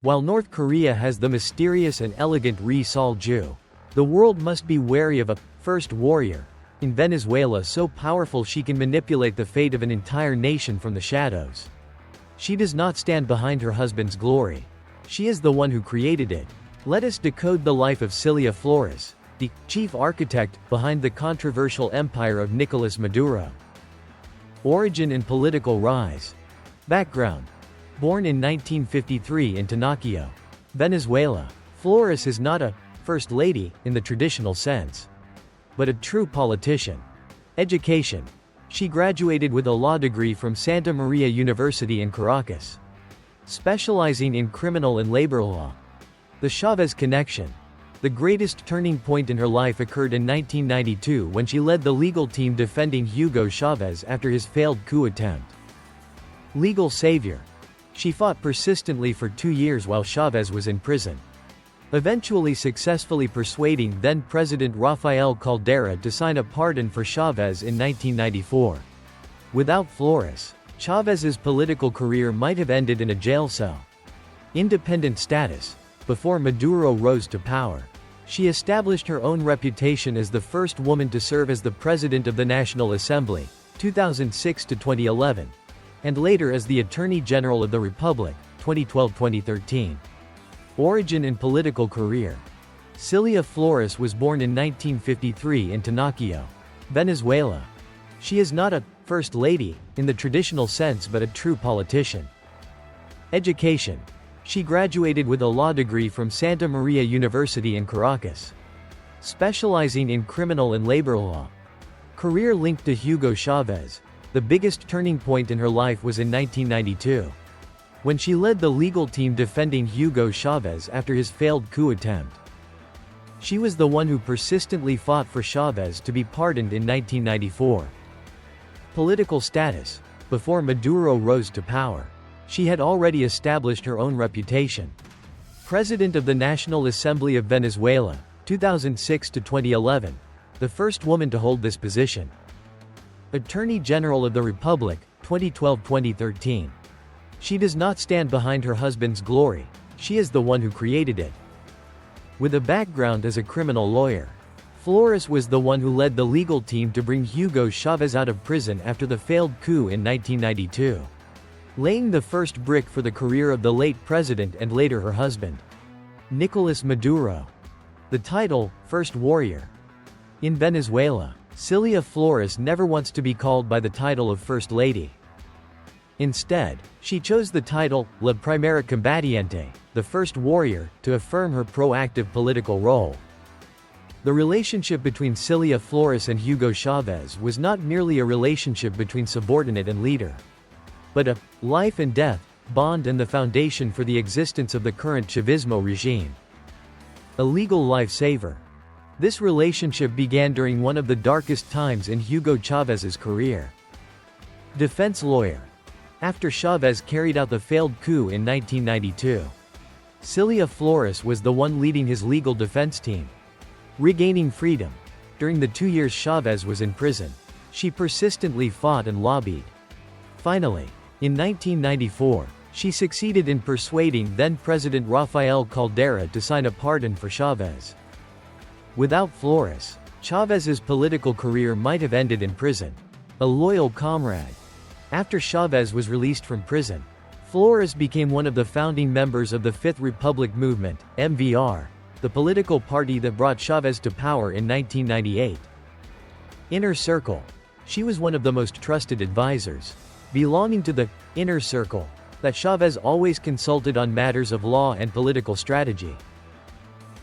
While North Korea has the mysterious and elegant Ri Sol-ju, the world must be wary of a first warrior in Venezuela so powerful she can manipulate the fate of an entire nation from the shadows. She does not stand behind her husband's glory. She is the one who created it. Let us decode the life of Cilia Flores, the chief architect behind the controversial empire of Nicolas Maduro. Origin and political rise. Background. Born in 1953 in Tanaquillo, Venezuela, Flores is not a first lady in the traditional sense, but a true politician. Education. She graduated with a law degree from Santa Maria University in Caracas, specializing in criminal and labor law. The Chavez connection. The greatest turning point in her life occurred in 1992 when she led the legal team defending Hugo Chavez after his failed coup attempt. Legal savior. She fought persistently for 2 years while Chavez was in prison, eventually successfully persuading then-President Rafael Caldera to sign a pardon for Chavez in 1994. Without Flores, Chavez's political career might have ended in a jail cell. Independent status. Before Maduro rose to power, she established her own reputation as the first woman to serve as the President of the National Assembly, 2006 to 2011. And later as the Attorney General of the Republic, 2012-2013. Origin and political career. Cilia Flores was born in 1953 in Tanaquillo, Venezuela. She is not a first lady in the traditional sense but a true politician. Education. She graduated with a law degree from Santa Maria University in Caracas, specializing in criminal and labor law. Career linked to Hugo Chavez. The biggest turning point in her life was in 1992, when she led the legal team defending Hugo Chavez after his failed coup attempt. She was the one who persistently fought for Chavez to be pardoned in 1994. Political status. Before Maduro rose to power, she had already established her own reputation. President of the National Assembly of Venezuela, 2006 to 2011, the first woman to hold this position. Attorney General of the Republic, 2012-2013. She does not stand behind her husband's glory, she is the one who created it. With a background as a criminal lawyer, Flores was the one who led the legal team to bring Hugo Chavez out of prison after the failed coup in 1992, laying the first brick for the career of the late president and later her husband, Nicolas Maduro. The title, First Warrior. In Venezuela, Cilia Flores never wants to be called by the title of First Lady. Instead, she chose the title, La Primera Combatiente, the First Warrior, to affirm her proactive political role. The relationship between Cilia Flores and Hugo Chavez was not merely a relationship between subordinate and leader, but a life and death bond and the foundation for the existence of the current Chavismo regime. A legal lifesaver. This relationship began during one of the darkest times in Hugo Chavez's career. Defense lawyer. After Chavez carried out the failed coup in 1992, Cilia Flores was the one leading his legal defense team. Regaining freedom. During the 2 years Chavez was in prison, she persistently fought and lobbied. Finally, in 1994, she succeeded in persuading then-President Rafael Caldera to sign a pardon for Chavez. Without Flores, Chavez's political career might have ended in prison. A loyal comrade. After Chavez was released from prison, Flores became one of the founding members of the Fifth Republic Movement, MVR, the political party that brought Chavez to power in 1998. Inner circle. She was one of the most trusted advisors, belonging to the inner circle that Chavez always consulted on matters of law and political strategy.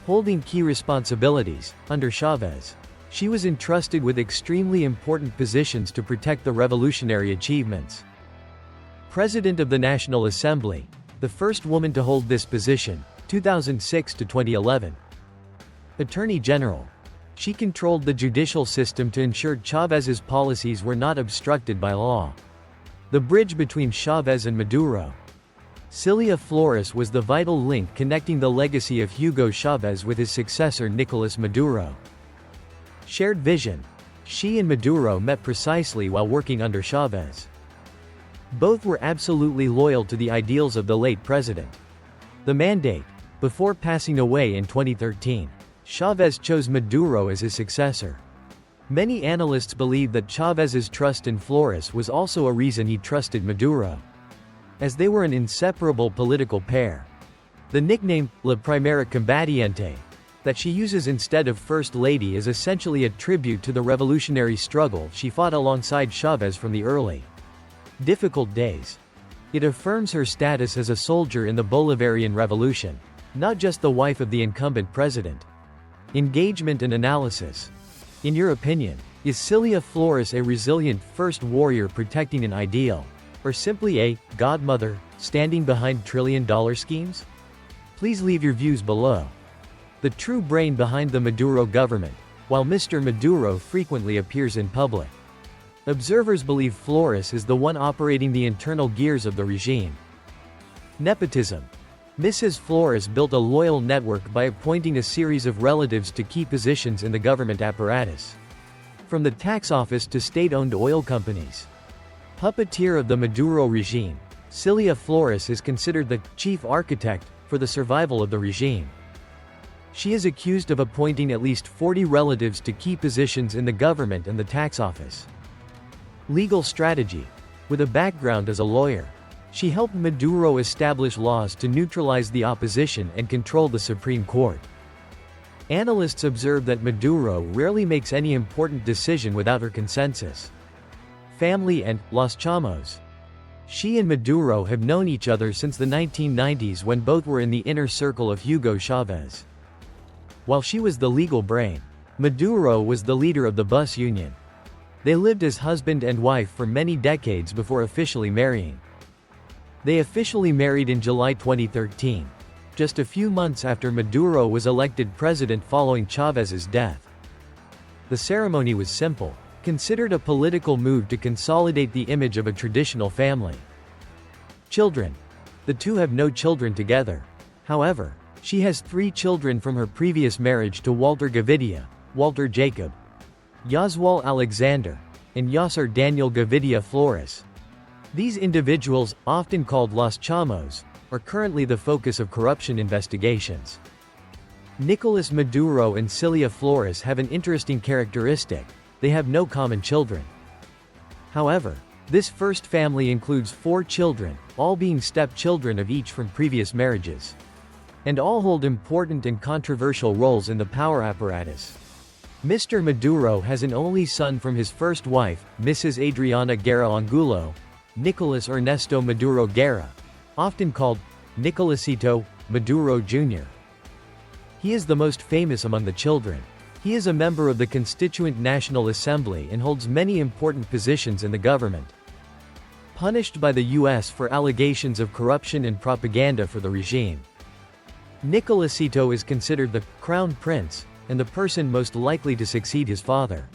Holding key responsibilities, under Chavez, she was entrusted with extremely important positions to protect the revolutionary achievements. President of the National Assembly, the first woman to hold this position, 2006 to 2011. Attorney General. She controlled the judicial system to ensure Chavez's policies were not obstructed by law. The bridge between Chavez and Maduro. Cilia Flores was the vital link connecting the legacy of Hugo Chavez with his successor Nicolas Maduro. Shared vision. She and Maduro met precisely while working under Chavez. Both were absolutely loyal to the ideals of the late president. The mandate. Before passing away in 2013, Chávez chose Maduro as his successor. Many analysts believe that Chávez's trust in Flores was also a reason he trusted Maduro, as they were an inseparable political pair. The nickname, La Primera Combatiente, that she uses instead of First Lady is essentially a tribute to the revolutionary struggle she fought alongside Chávez from the early, difficult days. It affirms her status as a soldier in the Bolivarian Revolution, not just the wife of the incumbent president. Engagement and analysis. In your opinion, is Cilia Flores a resilient first warrior protecting an ideal, or simply a godmother standing behind trillion-dollar schemes? Please leave your views below. The true brain behind the Maduro government, while Mr. Maduro frequently appears in public, observers believe Flores is the one operating the internal gears of the regime. Nepotism. Mrs. Flores built a loyal network by appointing a series of relatives to key positions in the government apparatus, from the tax office to state-owned oil companies. Puppeteer of the Maduro regime, Cilia Flores is considered the chief architect for the survival of the regime. She is accused of appointing at least 40 relatives to key positions in the government and the tax office. Legal strategy. With a background as a lawyer, she helped Maduro establish laws to neutralize the opposition and control the Supreme Court. Analysts observe that Maduro rarely makes any important decision without her consensus. Family and Los Chamos. She and Maduro have known each other since the 1990s when both were in the inner circle of Hugo Chávez. While she was the legal brain, Maduro was the leader of the bus union. They lived as husband and wife for many decades before officially marrying. They officially married in July 2013, just a few months after Maduro was elected president following Chávez's death. The ceremony was simple, considered a political move to consolidate the image of a traditional family. Children. The two have no children together. However, she has 3 children from her previous marriage to Walter Gavidia, Walter Jacob, Yaswal Alexander, and Yasser Daniel Gavidia Flores. These individuals, often called Los Chamos, are currently the focus of corruption investigations. Nicolas Maduro and Cilia Flores have an interesting characteristic: they have no common children. However, this first family includes 4 children, all being stepchildren of each from previous marriages, and all hold important and controversial roles in the power apparatus. Mr. Maduro has an only son from his first wife, Mrs. Adriana Guerra Angulo, Nicolas Ernesto Maduro Guerra, often called Nicolasito Maduro Jr. He is the most famous among the children. He is a member of the Constituent National Assembly and holds many important positions in the government. Punished by the U.S. for allegations of corruption and propaganda for the regime. Nicolasito is considered the Crown Prince, and the person most likely to succeed his father.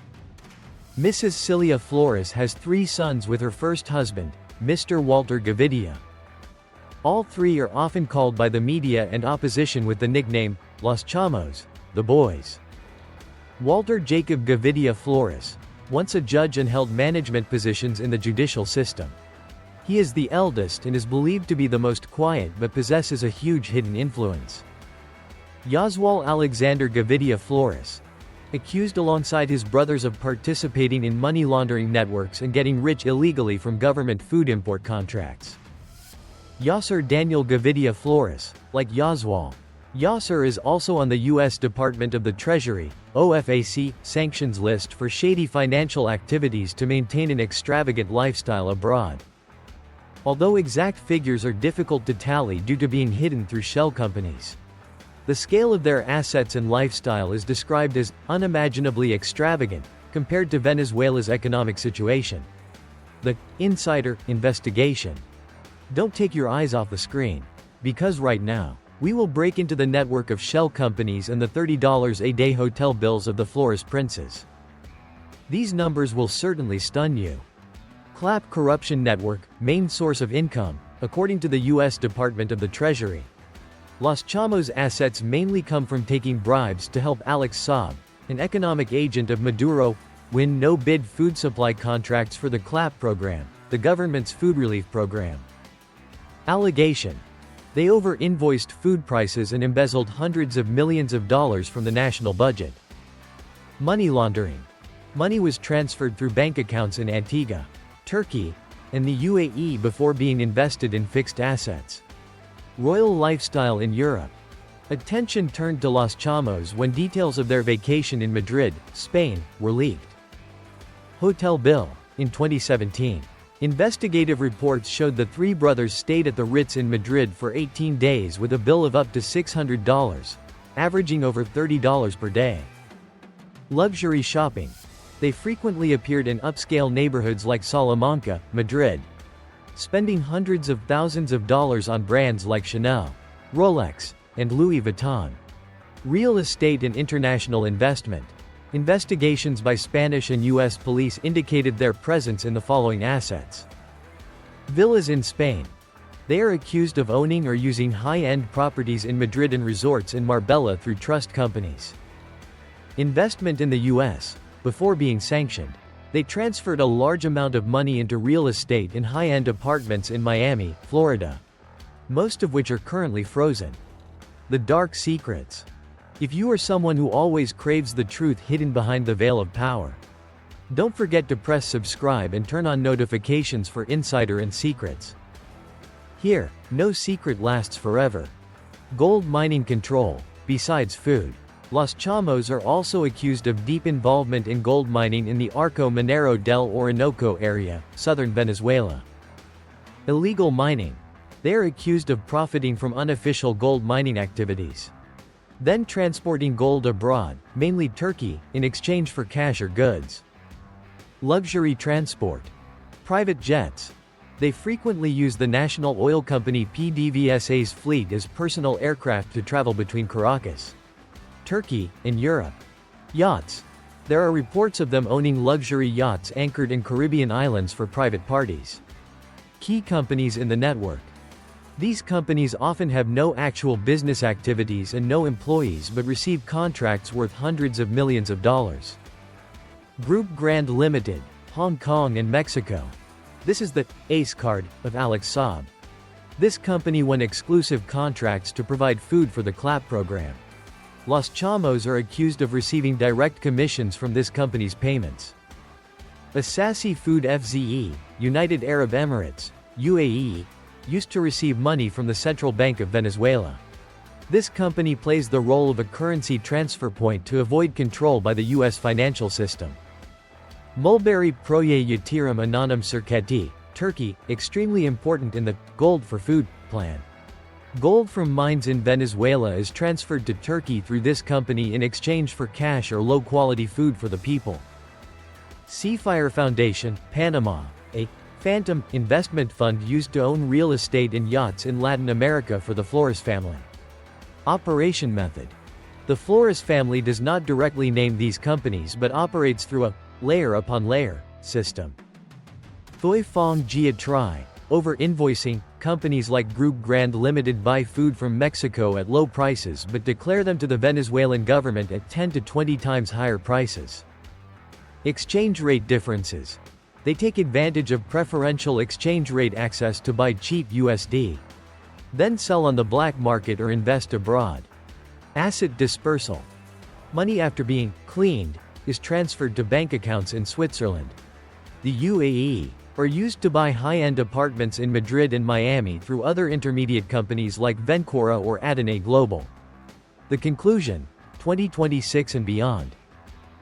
Mrs. Cilia Flores has 3 sons with her first husband, Mr. Walter Gavidia. All 3 are often called by the media and opposition with the nickname, Los Chamos, the boys. Walter Jacob Gavidia Flores, once a judge and held management positions in the judicial system. He is the eldest and is believed to be the most quiet but possesses a huge hidden influence. Yaswal Alexander Gavidia Flores, accused alongside his brothers of participating in money laundering networks and getting rich illegally from government food import contracts. Yasser Daniel Gavidia Flores, like Yaswal. Yasser is also on the U.S. Department of the Treasury, OFAC, sanctions list for shady financial activities to maintain an extravagant lifestyle abroad. Although exact figures are difficult to tally due to being hidden through shell companies, the scale of their assets and lifestyle is described as unimaginably extravagant compared to Venezuela's economic situation. The Insider investigation. Don't take your eyes off the screen, because right now, we will break into the network of shell companies and the $30 a day hotel bills of the Flores princes. These numbers will certainly stun you. Clap Corruption Network, main source of income, according to the U.S. Department of the Treasury. Los Chamos' assets mainly come from taking bribes to help Alex Saab, an economic agent of Maduro, win no-bid food supply contracts for the CLAP program, the government's food relief program. Allegation. They over-invoiced food prices and embezzled hundreds of millions of dollars from the national budget. Money laundering. Money was transferred through bank accounts in Antigua, Turkey, and the UAE before being invested in fixed assets. Royal lifestyle in Europe. Attention turned to Los Chamos when details of their vacation in Madrid, Spain, were leaked. Hotel bill. In 2017, investigative reports showed the three brothers stayed at the Ritz in Madrid for 18 days with a bill of up to $600, averaging over $30 per day. Luxury shopping. They frequently appeared in upscale neighborhoods like Salamanca, Madrid, spending hundreds of thousands of dollars on brands like Chanel, Rolex, and Louis Vuitton. Real estate and international investment. Investigations by Spanish and U.S. police indicated their presence in the following assets. Villas in Spain. They are accused of owning or using high-end properties in Madrid and resorts in Marbella through trust companies. Investment in the U.S. Before being sanctioned, they transferred a large amount of money into real estate in high-end apartments in Miami, Florida, most of which are currently frozen. The dark secrets. If you are someone who always craves the truth hidden behind the veil of power, don't forget to press subscribe and turn on notifications for Insider and Secrets. Here, no secret lasts forever. Gold mining control. Besides food, Los Chamos are also accused of deep involvement in gold mining in the Arco Minero del Orinoco area, southern Venezuela. Illegal mining. They are accused of profiting from unofficial gold mining activities, then transporting gold abroad, mainly Turkey, in exchange for cash or goods. Luxury transport. Private jets. They frequently use the national oil company PDVSA's fleet as personal aircraft to travel between Caracas, Turkey, and Europe. Yachts. There are reports of them owning luxury yachts anchored in Caribbean islands for private parties. Key companies in the network. These companies often have no actual business activities and no employees but receive contracts worth hundreds of millions of dollars. Group Grand Limited, Hong Kong and Mexico. This is the ACE card of Alex Saab. This company won exclusive contracts to provide food for the CLAP program. Los Chamos are accused of receiving direct commissions from this company's payments. Asasi Food FZE, United Arab Emirates, UAE, used to receive money from the Central Bank of Venezuela. This company plays the role of a currency transfer point to avoid control by the U.S. financial system. Mulberry Proye Yatırım Anonim Şirketi, Turkey, extremely important in the Gold for Food plan. Gold from mines in Venezuela is transferred to Turkey through this company in exchange for cash or low-quality food for the people. Seafire Foundation, Panama, a phantom investment fund used to own real estate and yachts in Latin America for the Flores family. Operation method. The Flores family does not directly name these companies but operates through a layer-upon-layer system. Thoi Fong Jia Tri, over-invoicing. Companies like Group Grand Limited buy food from Mexico at low prices but declare them to the Venezuelan government at 10 to 20 times higher prices. Exchange rate differences. They take advantage of preferential exchange rate access to buy cheap USD, then sell on the black market or invest abroad. Asset dispersal. Money after being cleaned is transferred to bank accounts in Switzerland, the UAE, or used to buy high-end apartments in Madrid and Miami through other intermediate companies like Vencora or Adene Global. The conclusion: 2026 and beyond.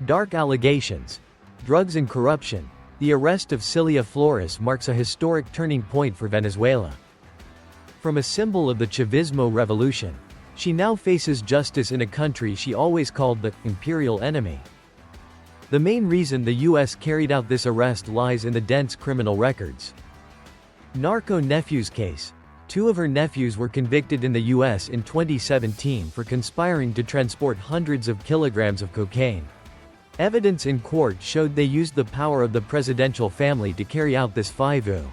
Dark allegations. Drugs and corruption. The arrest of Cilia Flores marks a historic turning point for Venezuela. From a symbol of the Chavismo revolution, she now faces justice in a country she always called the imperial enemy. The main reason the U.S. carried out this arrest lies in the dense criminal records. Narco Nephews case. Two of her nephews were convicted in the U.S. in 2017 for conspiring to transport hundreds of kilograms of cocaine. Evidence in court showed they used the power of the presidential family to carry out this FIVU.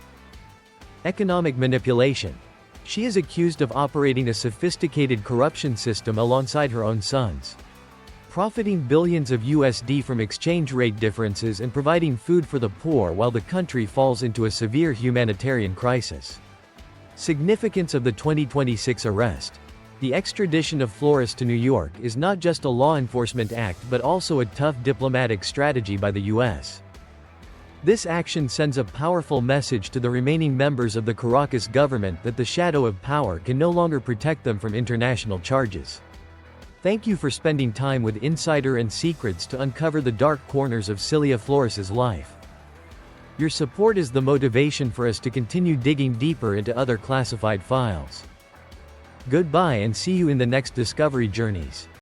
Economic manipulation. She is accused of operating a sophisticated corruption system alongside her own sons, profiting billions of USD from exchange rate differences and providing food for the poor while the country falls into a severe humanitarian crisis. Significance of the 2026 arrest. The extradition of Flores to New York is not just a law enforcement act but also a tough diplomatic strategy by the U.S. This action sends a powerful message to the remaining members of the Caracas government that the shadow of power can no longer protect them from international charges. Thank you for spending time with Insider and Secrets to uncover the dark corners of Cilia Flores' life. Your support is the motivation for us to continue digging deeper into other classified files. Goodbye and see you in the next discovery journeys.